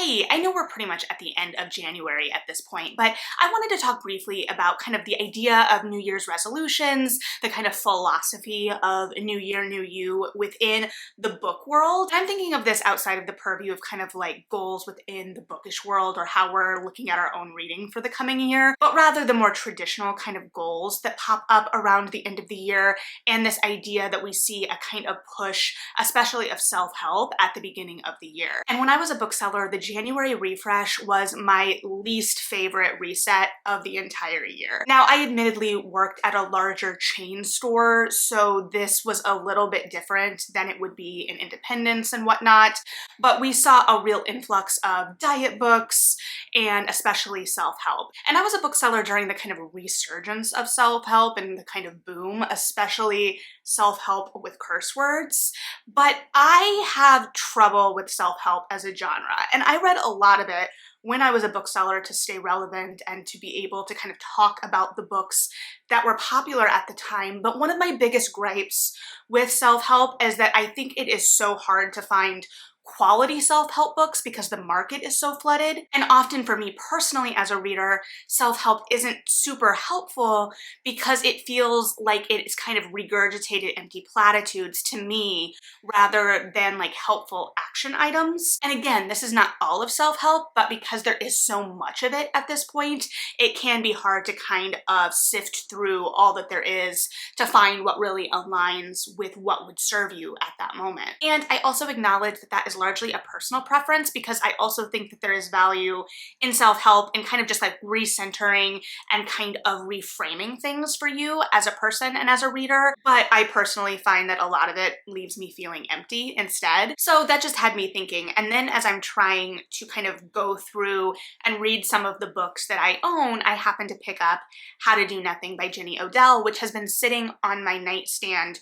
Hey, I know we're pretty much at the end of January at this point, but I wanted to talk briefly about kind of the idea of New Year's resolutions, the kind of philosophy of New Year, New You within the book world. I'm thinking of this outside of the purview of kind of like goals within the bookish world or how we're looking at our own reading for the coming year, but rather the more traditional kind of goals that pop up around the end of the year and this idea that we see a kind of push, especially of self-help at the beginning of the year. And when I was a bookseller, the January refresh was my least favorite reset of the entire year. Now, I admittedly worked at a larger chain store, so this was a little bit different than it would be in independents and whatnot, but we saw a real influx of diet books and especially self-help. And I was a bookseller during the kind of resurgence of self-help and the kind of boom, especially self-help with curse words, but I have trouble with self-help as a genre, and I read a lot of it when I was a bookseller to stay relevant and to be able to kind of talk about the books that were popular at the time. But one of my biggest gripes with self-help is that I think it is so hard to find quality self-help books because the market is so flooded. And often for me personally as a reader, self-help isn't super helpful because it feels like it's kind of regurgitated empty platitudes to me rather than like helpful action items. And again, this is not all of self-help, but because there is so much of it at this point, it can be hard to kind of sift through all that there is to find what really aligns with what would serve you at that moment. And I also acknowledge that that is largely a personal preference because I also think that there is value in self-help and kind of just like recentering and kind of reframing things for you as a person and as a reader. But I personally find that a lot of it leaves me feeling empty instead. So that just had me thinking. And then as I'm trying to kind of go through and read some of the books that I own, I happened to pick up How to Do Nothing by Jenny Odell, which has been sitting on my nightstand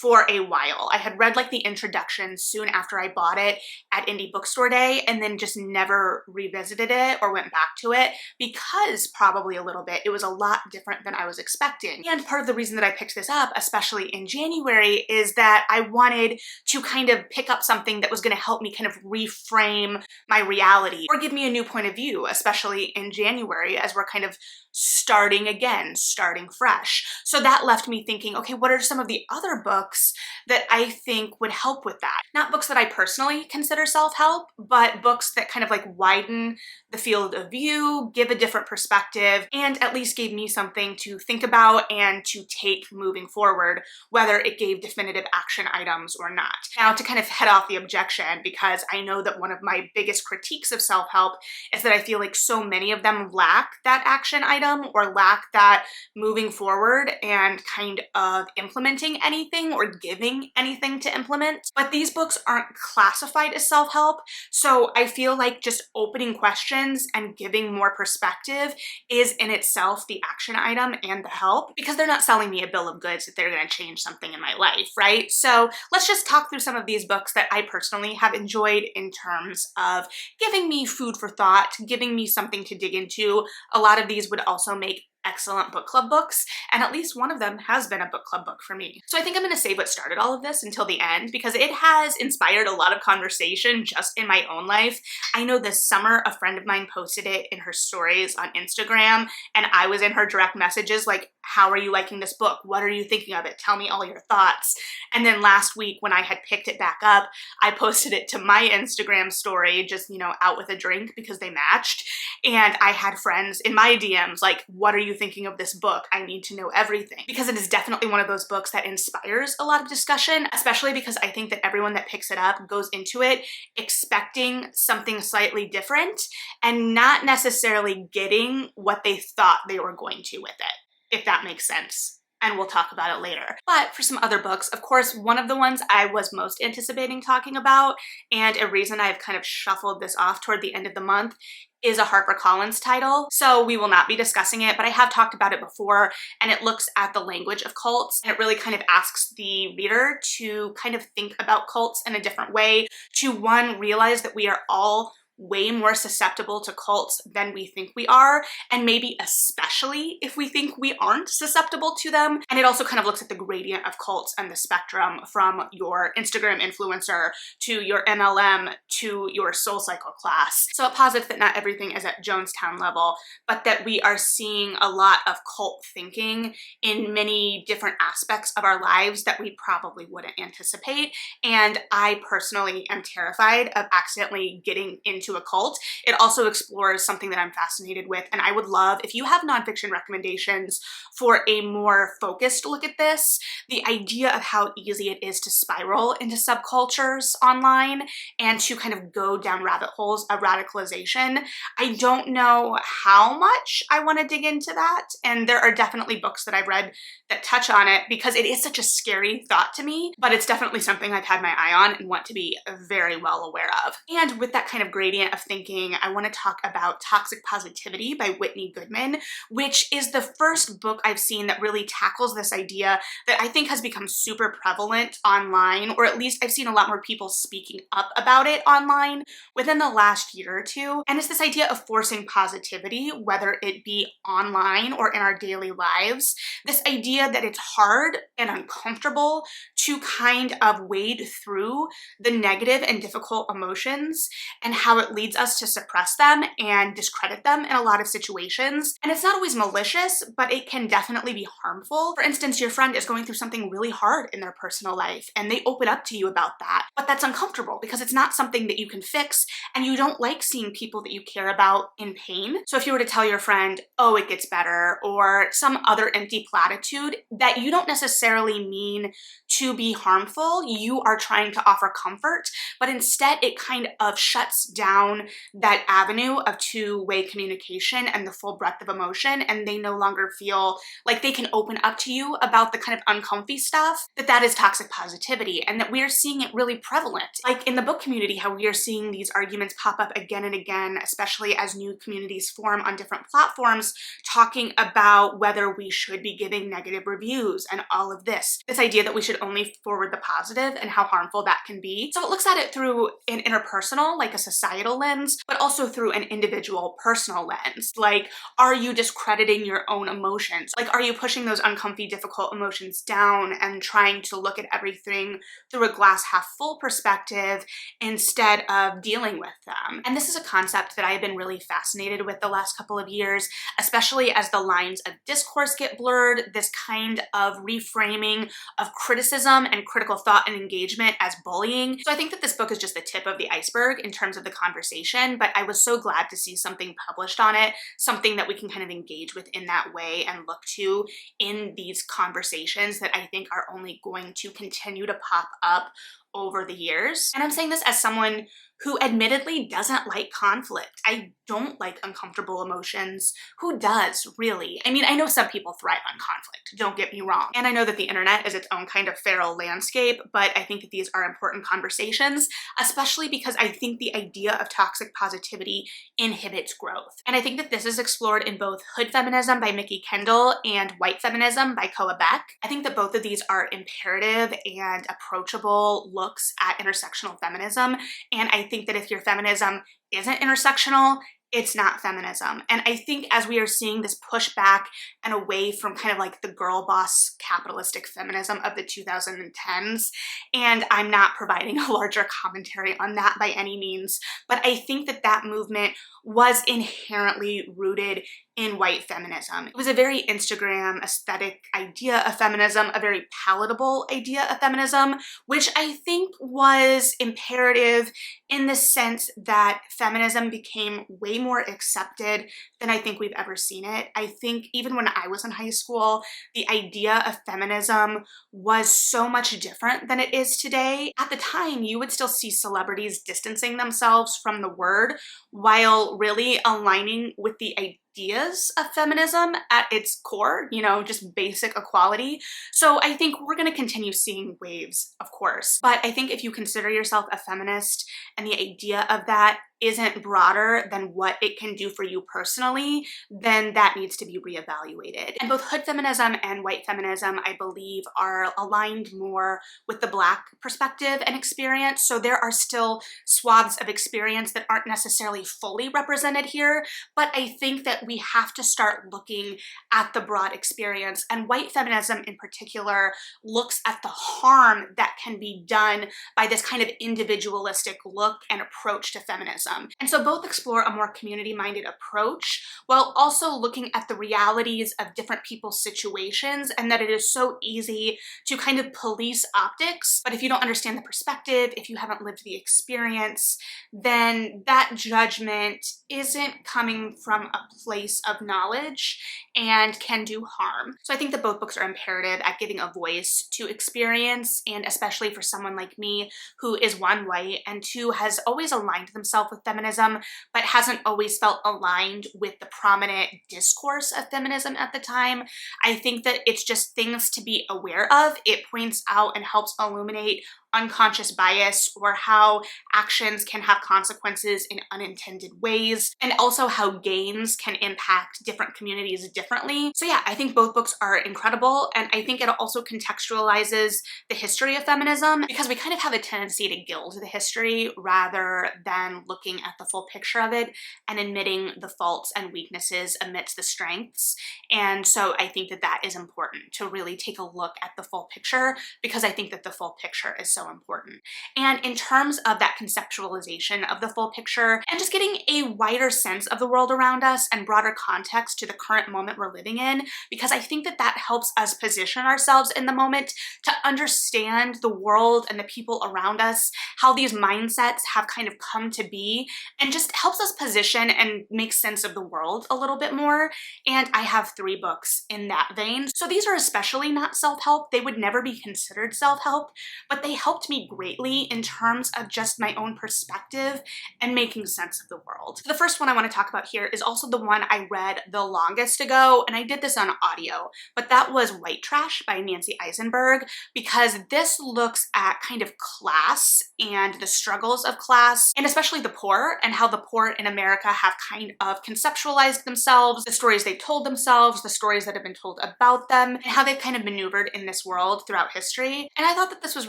for a while. I had read like the introduction soon after I bought it at Indie Bookstore Day and then just never revisited it or went back to it because probably a little bit it was a lot different than I was expecting. And part of the reason that I picked this up, especially in January, is that I wanted to kind of pick up something that was going to help me kind of reframe my reality or give me a new point of view, especially in January as we're kind of starting again, starting fresh. So that left me thinking, okay, what are some of the other books that I think would help with that? Not books that I personally consider self-help, but books that kind of like widen the field of view, give a different perspective, and at least gave me something to think about and to take moving forward, whether it gave definitive action items or not. Now, to kind of head off the objection, because I know that one of my biggest critiques of self-help is that I feel like so many of them lack that action item or lack that moving forward and kind of implementing anything or giving anything to implement. But these books aren't classified as self-help, so I feel like just opening questions and giving more perspective is in itself the action item and the help, because they're not selling me a bill of goods that they're going to change something in my life, right? So let's just talk through some of these books that I personally have enjoyed in terms of giving me food for thought, giving me something to dig into. A lot of these would also make excellent book club books, and at least one of them has been a book club book for me. So I think I'm going to save what started all of this until the end because it has inspired a lot of conversation just in my own life. I know this summer a friend of mine posted it in her stories on Instagram, and I was in her direct messages like, how are you liking this book? What are you thinking of it? Tell me all your thoughts. And then last week when I had picked it back up, I posted it to my Instagram story, just, you know, out with a drink because they matched. And I had friends in my DMs like, what are you thinking of this book? I need to know everything. Because it is definitely one of those books that inspires a lot of discussion, especially because I think that everyone that picks it up goes into it expecting something slightly different and not necessarily getting what they thought they were going to with it, if that makes sense. And we'll talk about it later. But for some other books, of course, one of the ones I was most anticipating talking about, and a reason I've kind of shuffled this off toward the end of the month, is a HarperCollins title. So we will not be discussing it, but I have talked about it before, and it looks at the language of cults, and it really kind of asks the reader to kind of think about cults in a different way, to one, realize that we are all way more susceptible to cults than we think we are, and maybe especially if we think we aren't susceptible to them. And it also kind of looks at the gradient of cults and the spectrum from your Instagram influencer to your MLM to your SoulCycle class. So it posits that not everything is at Jonestown level, but that we are seeing a lot of cult thinking in many different aspects of our lives that we probably wouldn't anticipate. And I personally am terrified of accidentally getting into a cult. It also explores something that I'm fascinated with, and I would love if you have nonfiction recommendations for a more focused look at this, the idea of how easy it is to spiral into subcultures online and to kind of go down rabbit holes of radicalization. I don't know how much I want to dig into that, and there are definitely books that I've read that touch on it because it is such a scary thought to me, but it's definitely something I've had my eye on and want to be very well aware of. And with that kind of gradient of thinking, I want to talk about Toxic Positivity by Whitney Goodman, which is the first book I've seen that really tackles this idea that I think has become super prevalent online, or at least I've seen a lot more people speaking up about it online within the last year or two. And it's this idea of forcing positivity, whether it be online or in our daily lives. This idea that it's hard and uncomfortable to kind of wade through the negative and difficult emotions and how it leads us to suppress them and discredit them in a lot of situations. And it's not always malicious, but it can definitely be harmful. For instance, your friend is going through something really hard in their personal life and they open up to you about that, but that's uncomfortable because it's not something that you can fix and you don't like seeing people that you care about in pain. So if you were to tell your friend, oh, it gets better, or some other empty platitude that you don't necessarily mean to be harmful, you are trying to offer comfort, but instead it kind of shuts down that avenue of two-way communication and the full breadth of emotion, and they no longer feel like they can open up to you about the kind of uncomfy stuff, that is toxic positivity, and that we're seeing it really prevalent. Like in the book community, how we are seeing these arguments pop up again and again, especially as new communities form on different platforms, talking about whether we should be giving negative reviews and all of this. This idea that we should only forward the positive and how harmful that can be. So it looks at it through an interpersonal, like a societal lens, but also through an individual personal lens. Like, are you discrediting your own emotions? Like, are you pushing those uncomfy, difficult emotions down and trying to look at everything through a glass half full perspective instead of dealing with them? And this is a concept that I've been really fascinated with the last couple of years, especially as the lines of discourse get blurred, this kind of reframing of criticism and critical thought and engagement as bullying. So I think that this book is just the tip of the iceberg in terms of the conversation, but I was so glad to see something published on it, something that we can kind of engage with in that way and look to in these conversations that I think are only going to continue to pop up over the years. And I'm saying this as someone who admittedly doesn't like conflict. I don't like uncomfortable emotions. Who does, really? I mean, I know some people thrive on conflict, don't get me wrong. And I know that the internet is its own kind of feral landscape, but I think that these are important conversations, especially because I think the idea of toxic positivity inhibits growth. And I think that this is explored in both Hood Feminism by Mickey Kendall and White Feminism by Koa Beck. I think that both of these are imperative and approachable looks at intersectional feminism, and I think that if your feminism isn't intersectional, it's not feminism. And I think as we are seeing this pushback and away from kind of like the girl boss capitalistic feminism of the 2010s, and I'm not providing a larger commentary on that by any means, but I think that that movement was inherently rooted in white feminism. It was a very Instagram aesthetic idea of feminism, a very palatable idea of feminism, which I think was imperative in the sense that feminism became way more accepted than I think we've ever seen it. I think even when I was in high school, the idea of feminism was so much different than it is today. At the time, you would still see celebrities distancing themselves from the word while really aligning with the ideas of feminism at its core, you know, just basic equality. So I think we're going to continue seeing waves, of course. But I think if you consider yourself a feminist and the idea of that isn't broader than what it can do for you personally, then that needs to be reevaluated. And both hood feminism and white feminism, I believe, are aligned more with the Black perspective and experience. So there are still swaths of experience that aren't necessarily fully represented here, but I think that we have to start looking at the broad experience. And white feminism in particular looks at the harm that can be done by this kind of individualistic look and approach to feminism. And so both explore a more community-minded approach while also looking at the realities of different people's situations, and that it is so easy to kind of police optics. But if you don't understand the perspective, if you haven't lived the experience, then that judgment isn't coming from a place of knowledge and can do harm. So I think that both books are imperative at giving a voice to experience, and especially for someone like me who is one, white, and two, has always aligned themselves with feminism, but hasn't always felt aligned with the prominent discourse of feminism at the time. I think that it's just things to be aware of. It points out and helps illuminate unconscious bias, or how actions can have consequences in unintended ways, and also how gains can impact different communities differently. So yeah, I think both books are incredible, and I think it also contextualizes the history of feminism, because we kind of have a tendency to gild the history rather than looking at the full picture of it and admitting the faults and weaknesses amidst the strengths. And so I think that that is important, to really take a look at the full picture, because I think that the full picture is so important. And in terms of that conceptualization of the full picture and just getting a wider sense of the world around us and broader context to the current moment we're living in, because I think that that helps us position ourselves in the moment to understand the world and the people around us, how these mindsets have kind of come to be, and just helps us position and make sense of the world a little bit more. And I have 3 books in that vein. So these are especially not self-help. They would never be considered self-help, but they helped me greatly in terms of just my own perspective and making sense of the world. The first one I want to talk about here is also the one I read the longest ago, and I did this on audio, but that was White Trash by Nancy Eisenberg, because this looks at kind of class and the struggles of class, and especially the poor, and how the poor in America have kind of conceptualized themselves, the stories they told themselves, the stories that have been told about them, and how they've kind of maneuvered in this world throughout history. And I thought that this was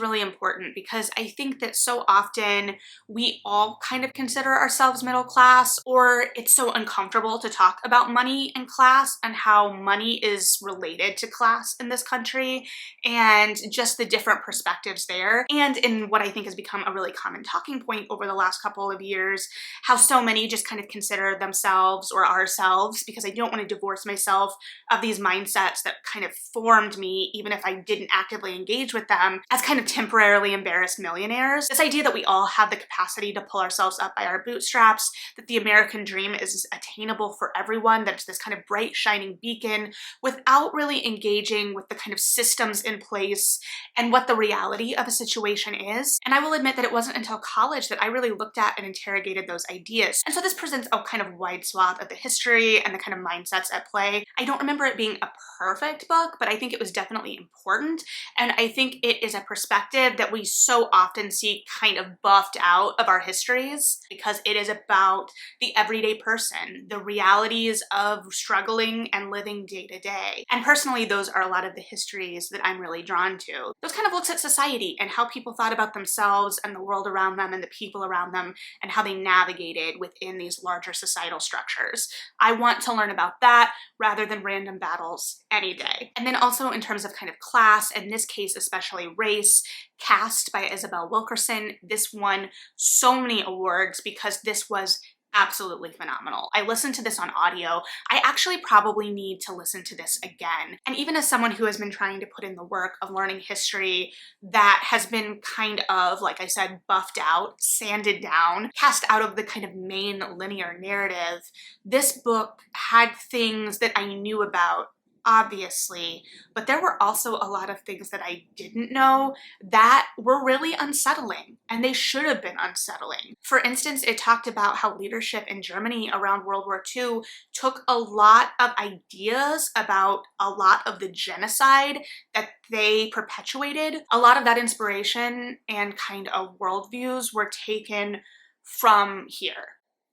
really important, because I think that so often we all kind of consider ourselves middle class, or it's so uncomfortable to talk about money and class and how money is related to class in this country, and just the different perspectives there. And in what I think has become a really common talking point over the last couple of years, how so many just kind of consider themselves or ourselves, because I don't want to divorce myself of these mindsets that kind of formed me, even if I didn't actively engage with them, as kind of temporarily embarrassed millionaires. This idea that we all have the capacity to pull ourselves up by our bootstraps, that the American dream is attainable for everyone, that it's this kind of bright, shining beacon, without really engaging with the kind of systems in place and what the reality of a situation is. And I will admit that it wasn't until college that I really looked at and interrogated those ideas. And so this presents a kind of wide swath of the history and the kind of mindsets at play. I don't remember it being a perfect book, but I think it was definitely important. And I think it is a perspective that we so often see kind of buffed out of our histories, because it is about the everyday person, the realities of struggling and living day to day. And personally, those are a lot of the histories that I'm really drawn to. Those kind of looks at society and how people thought about themselves and the world around them and the people around them, and how they navigated within these larger societal structures. I want to learn about that rather than random battles any day. And then also in terms of kind of class, in this case especially race, Cast by Isabel Wilkerson. This won so many awards because this was absolutely phenomenal. I listened to this on audio. I actually probably need to listen to this again. And even as someone who has been trying to put in the work of learning history that has been kind of, like I said, buffed out, sanded down, cast out of the kind of main linear narrative, this book had things that I knew about, obviously, but there were also a lot of things that I didn't know that were really unsettling, and they should have been unsettling. For instance, it talked about how leadership in Germany around World War II took a lot of ideas about a lot of the genocide that they perpetuated. A lot of that inspiration and kind of worldviews were taken from here.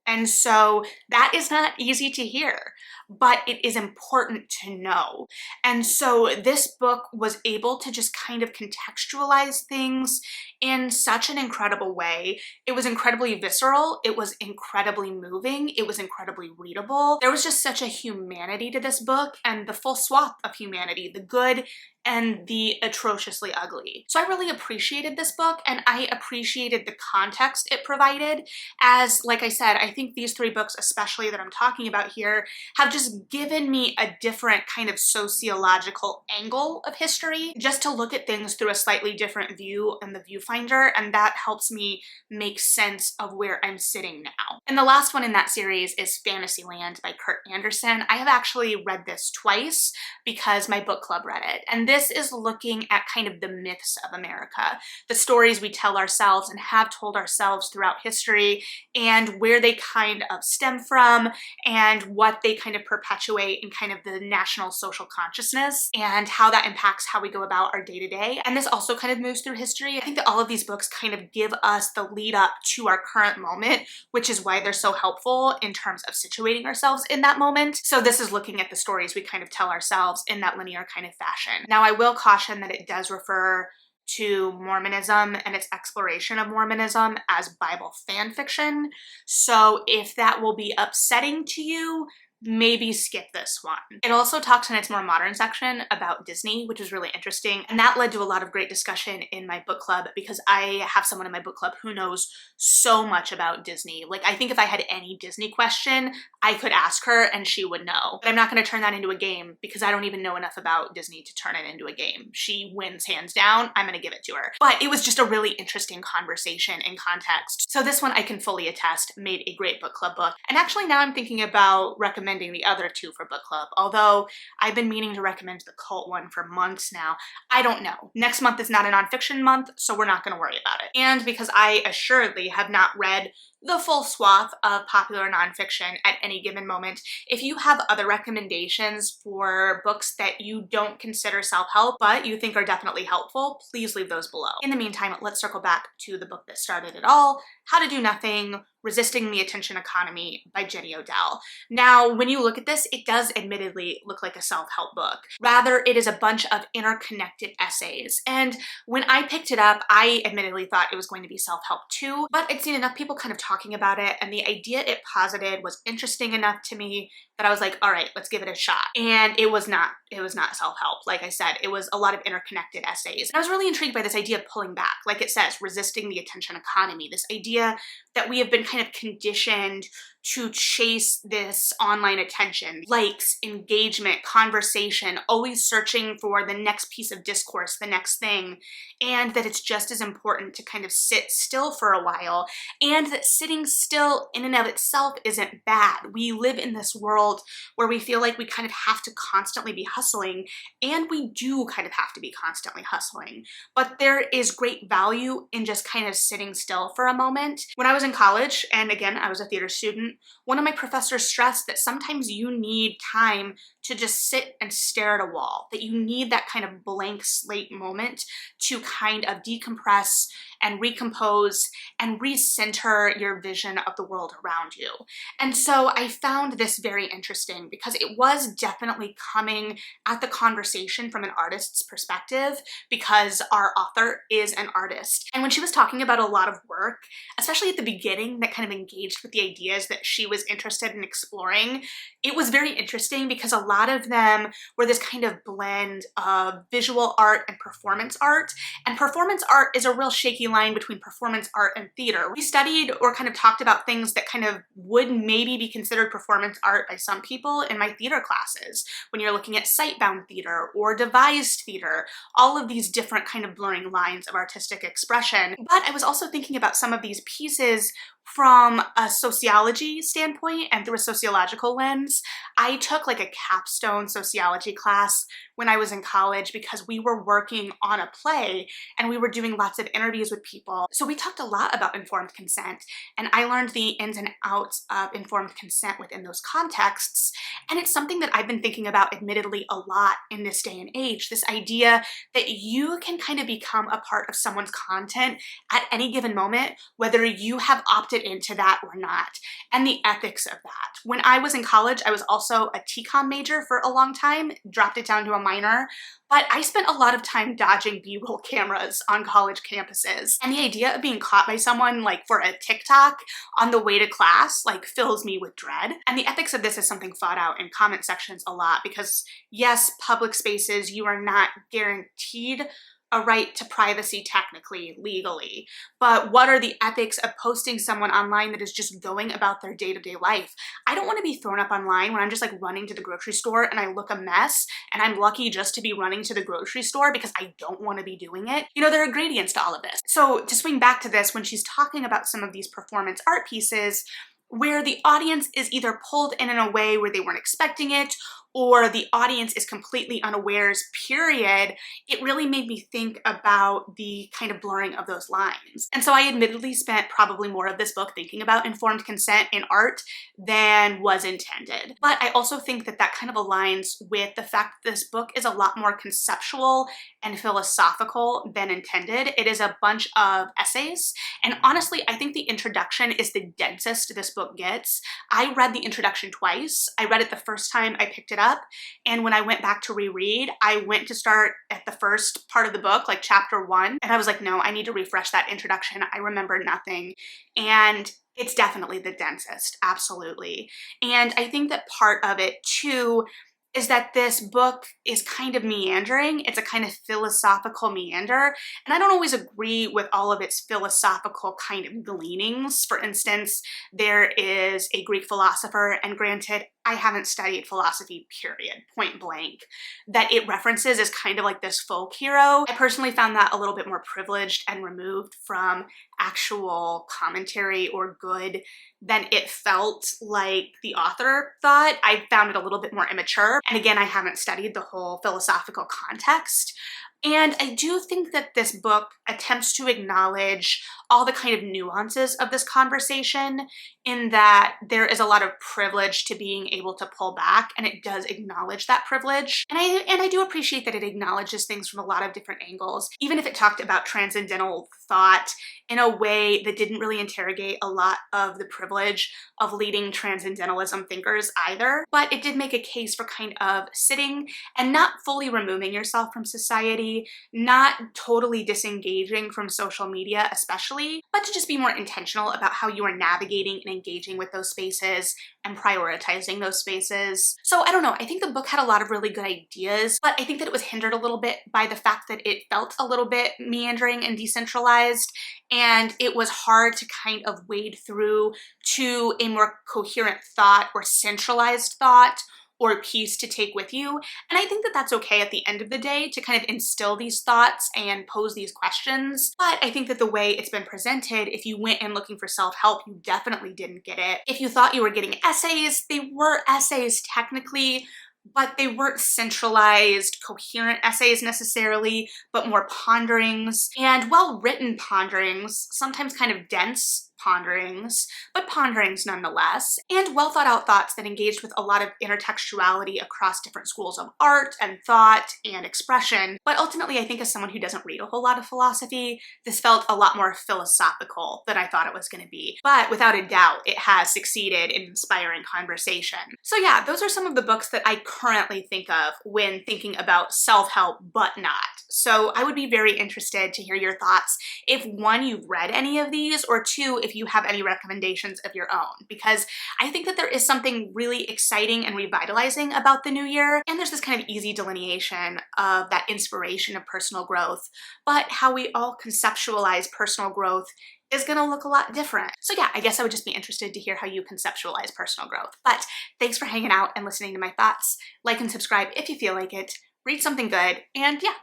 And so that is not easy to hear, but it is important to know. And so this book was able to just kind of contextualize things in such an incredible way. It was incredibly visceral. It was incredibly moving. It was incredibly readable. There was just such a humanity to this book, and the full swath of humanity, the good and the atrociously ugly. So I really appreciated this book, and I appreciated the context it provided, as, like I said, I think these three books, especially that I'm talking about here, have just given me a different kind of sociological angle of history, just to look at things through a slightly different view in the viewfinder, and that helps me make sense of where I'm sitting now. And the last one in that series is Fantasyland by Kurt Anderson. I have actually read this twice because my book club read it, and this is looking at kind of the myths of America, the stories we tell ourselves and have told ourselves throughout history, and where they kind of stem from, and what they kind of perpetuate in kind of the national social consciousness, and how that impacts how we go about our day-to-day. And this also kind of moves through history. I think that all of these books kind of give us the lead up to our current moment, which is why they're so helpful in terms of situating ourselves in that moment. So this is looking at the stories we kind of tell ourselves in that linear kind of fashion. Now, I will caution that it does refer to Mormonism and its exploration of Mormonism as Bible fan fiction. So if that will be upsetting to you, maybe skip this one. It also talks in its more modern section about Disney, which is really interesting, and that led to a lot of great discussion in my book club because I have someone in my book club who knows so much about Disney. Like, I think if I had any Disney question, I could ask her and she would know. But I'm not going to turn that into a game because I don't even know enough about Disney to turn it into a game. She wins hands down. I'm going to give it to her. But it was just a really interesting conversation in context. So this one, I can fully attest, made a great book club book. And actually now I'm thinking about recommending the other two for book club, although I've been meaning to recommend the cult one for months now. I don't know. Next month is not a nonfiction month, so we're not going to worry about it. And because I assuredly have not read the full swath of popular nonfiction at any given moment, if you have other recommendations for books that you don't consider self-help but you think are definitely helpful, please leave those below. In the meantime, let's circle back to the book that started it all, How to Do Nothing, Resisting the Attention Economy by Jenny Odell. Now, when you look at this, it does admittedly look like a self-help book. Rather, it is a bunch of interconnected essays. And when I picked it up, I admittedly thought it was going to be self-help too, but I'd seen enough people kind of talking about it, and the idea it posited was interesting enough to me that I was like, all right, let's give it a shot. And it was not self-help. Like I said, it was a lot of interconnected essays. And I was really intrigued by this idea of pulling back. Like it says, resisting the attention economy, this idea that we have been kind of conditioned to chase this online attention, likes, engagement, conversation, always searching for the next piece of discourse, the next thing, and that it's just as important to kind of sit still for a while, and that sitting still in and of itself isn't bad. We live in this world where we feel like we kind of have to constantly be hustling, and we do kind of have to be constantly hustling, but there is great value in just kind of sitting still for a moment. When I was in college, and again, I was a theater student, one of my professors stressed that sometimes you need time to just sit and stare at a wall, that you need that kind of blank slate moment to kind of decompress and recompose and recenter your vision of the world around you. And so I found this very interesting because it was definitely coming at the conversation from an artist's perspective, because our author is an artist. And when she was talking about a lot of work, especially at the beginning, that kind of engaged with the ideas that she was interested in exploring, it was very interesting because a lot of them were this kind of blend of visual art and performance art. And performance art is a real shaky line between performance art and theater. We studied or kind of talked about things that kind of would maybe be considered performance art by some people in my theater classes. When you're looking at sight-bound theater or devised theater, all of these different kind of blurring lines of artistic expression. But I was also thinking about some of these pieces from a sociology standpoint and through a sociological lens. I took like a capstone sociology class when I was in college because we were working on a play and we were doing lots of interviews with people. So we talked a lot about informed consent, and I learned the ins and outs of informed consent within those contexts. And it's something that I've been thinking about admittedly a lot in this day and age, this idea that you can kind of become a part of someone's content at any given moment, whether you have opted opted into that or not, and the ethics of that. When I was in college, I was also a TCOM major for a long time, dropped it down to a minor, but I spent a lot of time dodging B-roll cameras on college campuses. And the idea of being caught by someone like for a TikTok on the way to class like fills me with dread. And the ethics of this is something fought out in comment sections a lot because yes, public spaces, you are not guaranteed a right to privacy technically, legally, but what are the ethics of posting someone online that is just going about their day-to-day life? I don't want to be thrown up online when I'm just like running to the grocery store and I look a mess and I'm lucky just to be running to the grocery store because I don't want to be doing it. You know, there are gradients to all of this. So to swing back to this, when she's talking about some of these performance art pieces, where the audience is either pulled in a way where they weren't expecting it, or the audience is completely unawares, period, it really made me think about the kind of blurring of those lines. And so I admittedly spent probably more of this book thinking about informed consent in art than was intended. But I also think that that kind of aligns with the fact that this book is a lot more conceptual and philosophical than intended. It is a bunch of essays, and honestly, I think the introduction is the densest this book gets. I read the introduction twice. I read it the first time I picked it up, and when I went back to reread, I went to start at the first part of the book, like chapter 1, and I was like, no, I need to refresh that introduction. I remember nothing. And it's definitely the densest, absolutely. And I think that part of it too is that this book is kind of meandering. It's a kind of philosophical meander, and I don't always agree with all of its philosophical kind of gleanings. For instance, there is a Greek philosopher, and granted, I haven't studied philosophy, period, point blank, that it references as kind of like this folk hero. I personally found that a little bit more privileged and removed from actual commentary or good than it felt like the author thought. I found it a little bit more immature. And again, I haven't studied the whole philosophical context. And I do think that this book attempts to acknowledge all the kind of nuances of this conversation, in that there is a lot of privilege to being able to pull back, and it does acknowledge that privilege. And I do appreciate that it acknowledges things from a lot of different angles, even if it talked about transcendental thought in a way that didn't really interrogate a lot of the privilege of leading transcendentalism thinkers either. But it did make a case for kind of sitting and not fully removing yourself from society, not totally disengaging from social media especially, but to just be more intentional about how you are navigating and engaging with those spaces and prioritizing those spaces. So I don't know, I think the book had a lot of really good ideas, but I think that it was hindered a little bit by the fact that it felt a little bit meandering and decentralized, and it was hard to kind of wade through to a more coherent thought or centralized thought or piece to take with you. And I think that that's okay at the end of the day to kind of instill these thoughts and pose these questions. But I think that the way it's been presented, if you went in looking for self-help, you definitely didn't get it. If you thought you were getting essays, they were essays technically, but they weren't centralized, coherent essays necessarily, but more ponderings, and well-written ponderings, sometimes kind of dense ponderings, but ponderings nonetheless, and well-thought-out thoughts that engaged with a lot of intertextuality across different schools of art and thought and expression. But ultimately, I think as someone who doesn't read a whole lot of philosophy, this felt a lot more philosophical than I thought it was going to be. But without a doubt, it has succeeded in inspiring conversation. So yeah, those are some of the books that I currently think of when thinking about self-help, but not. So I would be very interested to hear your thoughts if one, you've read any of these, or two, if you have any recommendations of your own, because I think that there is something really exciting and revitalizing about the new year, and there's this kind of easy delineation of that inspiration of personal growth, but how we all conceptualize personal growth is gonna look a lot different. So yeah, I guess I would just be interested to hear how you conceptualize personal growth. But thanks for hanging out and listening to my thoughts. Like and subscribe if you feel like it, read something good, and yeah,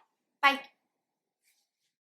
bye.